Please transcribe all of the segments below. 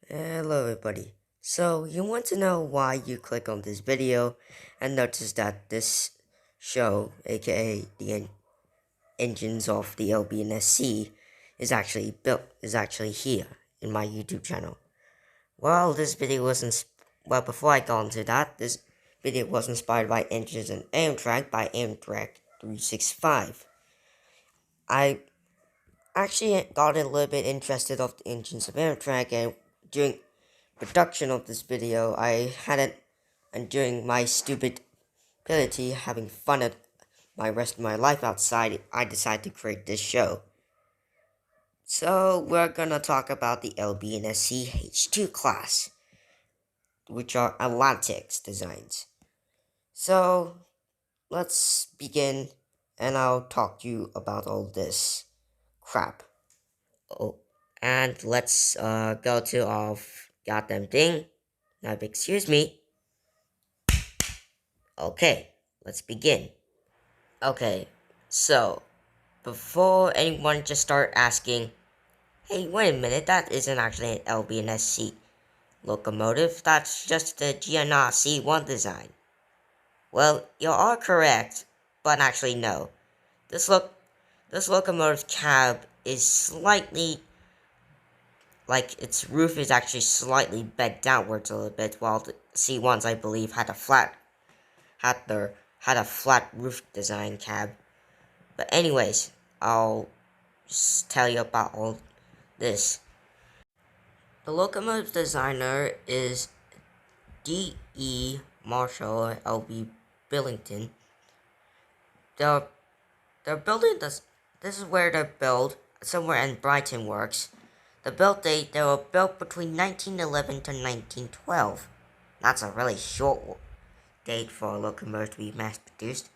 Hello everybody. So you want to know why you click on this video and notice that this show, aka the engines of the LBSC, is actually here in my YouTube channel. Well, this video was well, before I got into that, this video was inspired by Engines and Amtrak by Amtrak 365. I actually got a little bit interested of the engines of Amtrak, and during production of this video, I had it, and during my stupidity having fun at my rest of my life outside, I decided to create this show. So we're gonna talk about the LBSC H2 class, which are Atlantic's designs. So let's begin, and I'll talk to you about all this crap. Oh, and let's go to our goddamn thing. Now, excuse me. Okay, let's begin. Okay, so before anyone just start asking, hey, wait a minute, that isn't actually an LBSC locomotive, that's just the GNR C1 design. Well, you are correct, but actually no. This locomotive cab is slightly, like its roof is actually slightly bent downwards a little bit, while the C1s I believe had a flat roof design cab. But anyways, I'll just tell you about all this. The locomotive designer is D.E. Marshall or L.B. Billington. They're, they're building this. This is where they're built, somewhere in Brighton Works. The build date, they were built between 1911 to 1912. That's a really short date for a locomotive to be mass produced.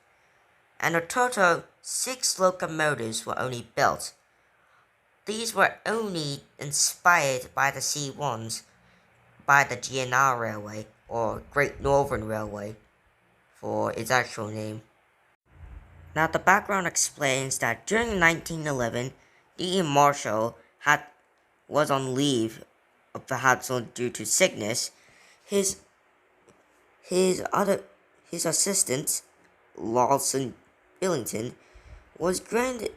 And a total of 6 locomotives were only built. These were only inspired by the C1s by the GNR Railway, or Great Northern Railway, for its actual name. Now the background explains that during 1911, D.E. Marshall was on leave, perhaps due to sickness. His his assistant, Lawson Billington, was granted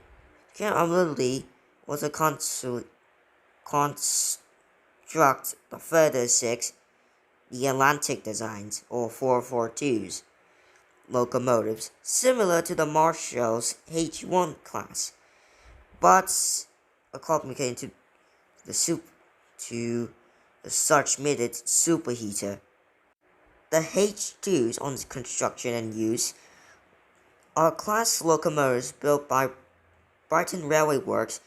ability was a construct the further 6 the Atlantic designs, or 442s, locomotives, similar to the Marshall's H1 class, but accommodating to the such made it superheater. The H2s on construction and use are class locomotives built by Brighton Railway Works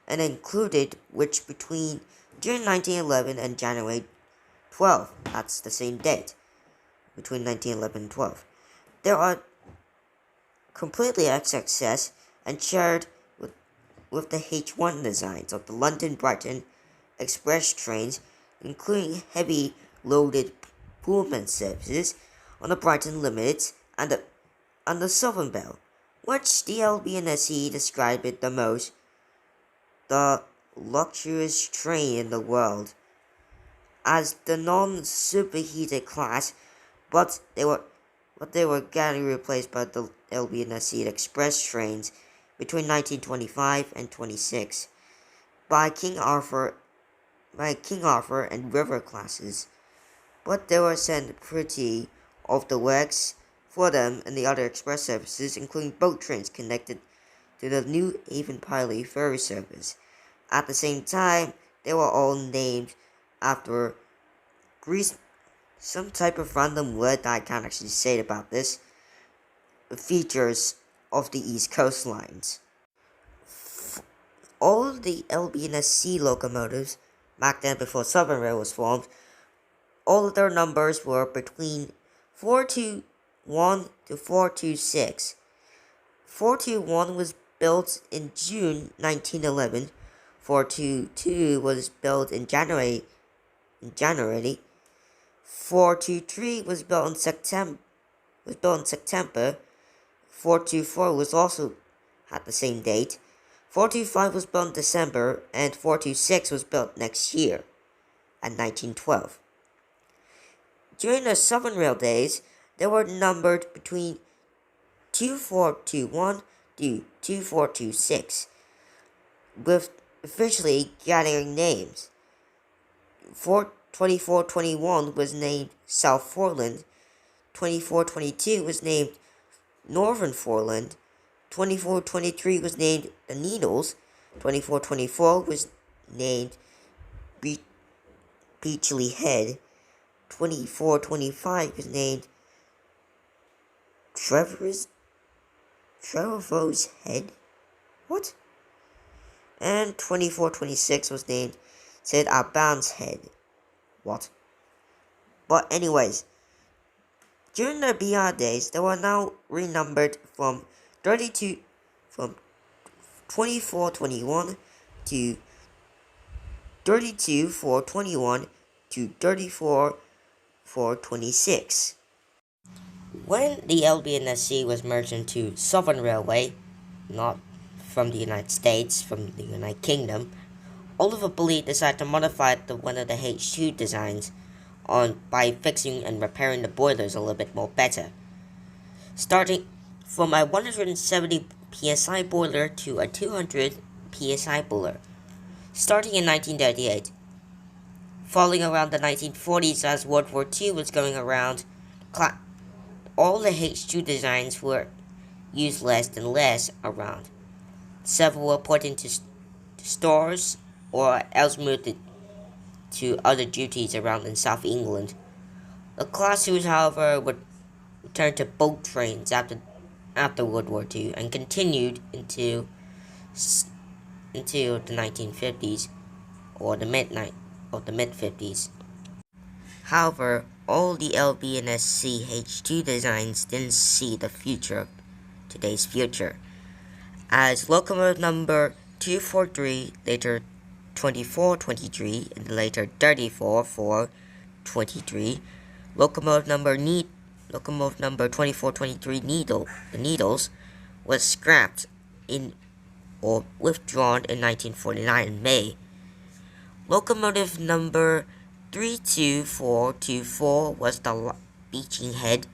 and included which between June 1911 and January 12. That's the same date, between 1911 and 12. There are completely a success and shared with the H1 designs of the London Brighton express trains, including heavy loaded Pullman services on the Brighton Limited and the Southern Belle, which the LBSC described it the most the luxurious train in the world as the non-superheated class, but they were getting replaced by the LBSC express trains between 1925 and 26 by King Arthur and River classes, but they were sent pretty off the works for them and the other express services, including boat trains connected to the new Avon-Piley ferry service. At the same time, they were all named after Greece, some type of random word that I can't actually say about this, features of the East Coast lines. All of the LBSC locomotives, back then before Southern Rail was formed, all of their numbers were between 421 to 426. 421 was built in June 1911. 422 was built in January. 423 was built in September. 424 was also at the same date. 425 was built in December, and 426 was built next year. and 1912. During the Southern Rail days, they were numbered between 2421 to 2426, with officially gathering names. 2421 was named South Foreland, 2422 was named Northern Foreland, 2423 was named the Needles, 2424 was named Beachley Head, 2425 was named Trevor's Head? What? And 2426 was named Sid Alban's Head. What? But anyways, during the BR days, they were now renumbered from 2421 to 32421 to 34426. When the LBSC was merged into Southern Railway, not from the United States, from the United Kingdom, Oliver Bully decided to modify one of the H2 designs by fixing and repairing the boilers a little bit more better. Starting from a 170 psi boiler to a 200 psi boiler. Starting in 1938. Following around the 1940s as World War II was going around, all the H2 designs were used less and less around. Several were put into stores or else moved to other duties around in South England. The Class 2s, however, would return to boat trains after World War II and continued into the 1950s or the mid-50s. However, all the LBSC H2 designs didn't see the future of today's future, as locomotive number 243, later 2423, and later 34423, locomotive number 2423 the Needles, was scrapped or withdrawn in 1949 in May. Locomotive number 32424 was the Beachley Head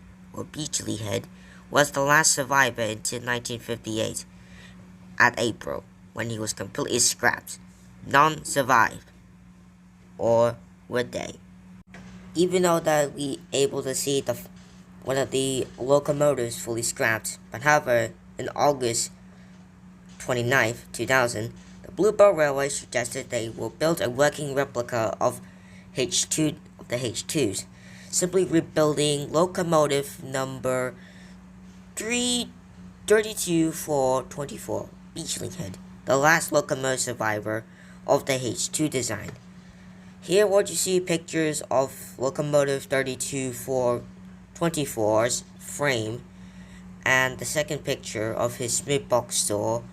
was the last survivor until 1958 at April, when he was completely scrapped. None survived, or would they? Even though that we able to see one of the locomotives fully scrapped, but however, in August 29th, 2000, the Bluebird Railway suggested they will build a working replica of the H2s, simply rebuilding locomotive number 32424, Beachley Head, the last locomotive survivor of the H2 design. Here what you see pictures of locomotive 32424's frame, and the second picture of his smooth box door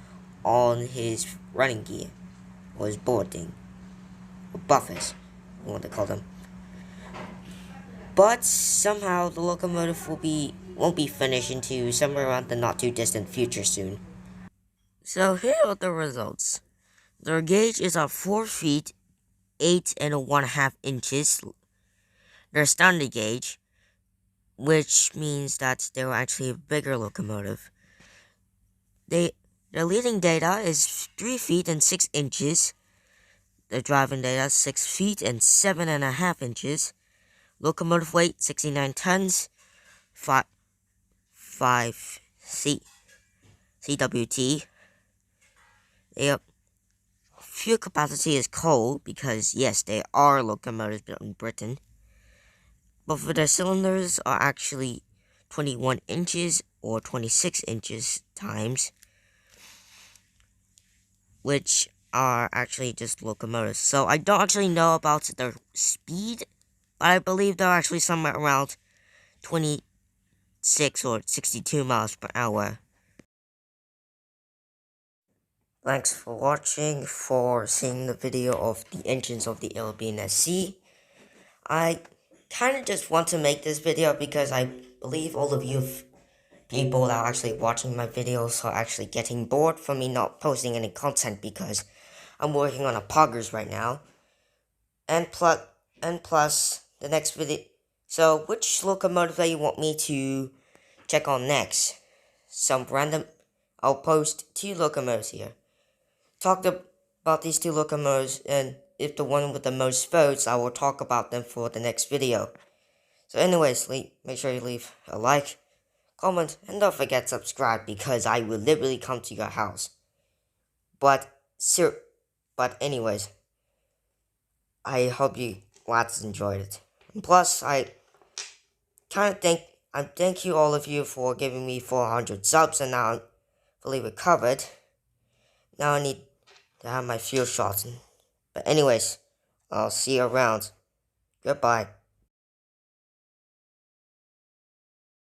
on his running gear, or his boarding, or buffers, what they call them. But somehow the locomotive won't be finished until somewhere around the not too distant future soon. So here are the results. Their gauge is at 4 feet 8 1/2 inches. Their standard gauge, which means that they were actually a bigger locomotive. Their leading data is 3 feet 6 inches. Their driving data 6 feet 7 1/2 inches. Locomotive weight 69 tons. 5 CWT. Their fuel capacity is coal because yes, they are locomotives built in Britain. Both of their cylinders are actually 21 inches or 26 inches times, which are actually just locomotives. So I don't actually know about their speed, but I believe they're actually somewhere around 26 or 62 miles per hour. Thanks for watching, for seeing the video of the engines of the LBSC. I kind of just want to make this video because I believe all of you people that are actually watching my videos are actually getting bored from me not posting any content because I'm working on a poggers right now. And plus, And plus, the next video. So, which locomotive that you want me to check on next? Some random. I'll post 2 locomotives here. Talk about these 2 locomotives, and if the one with the most votes, I will talk about them for the next video. So anyways, make sure you leave a like, comment, and don't forget to subscribe because I will literally come to your house. But anyways, I hope you lots enjoyed it. And plus, I thank you all of you for giving me 400 subs, and now I'm fully recovered. Now I need to have my fuel shots. But anyways, I'll see you around. Goodbye.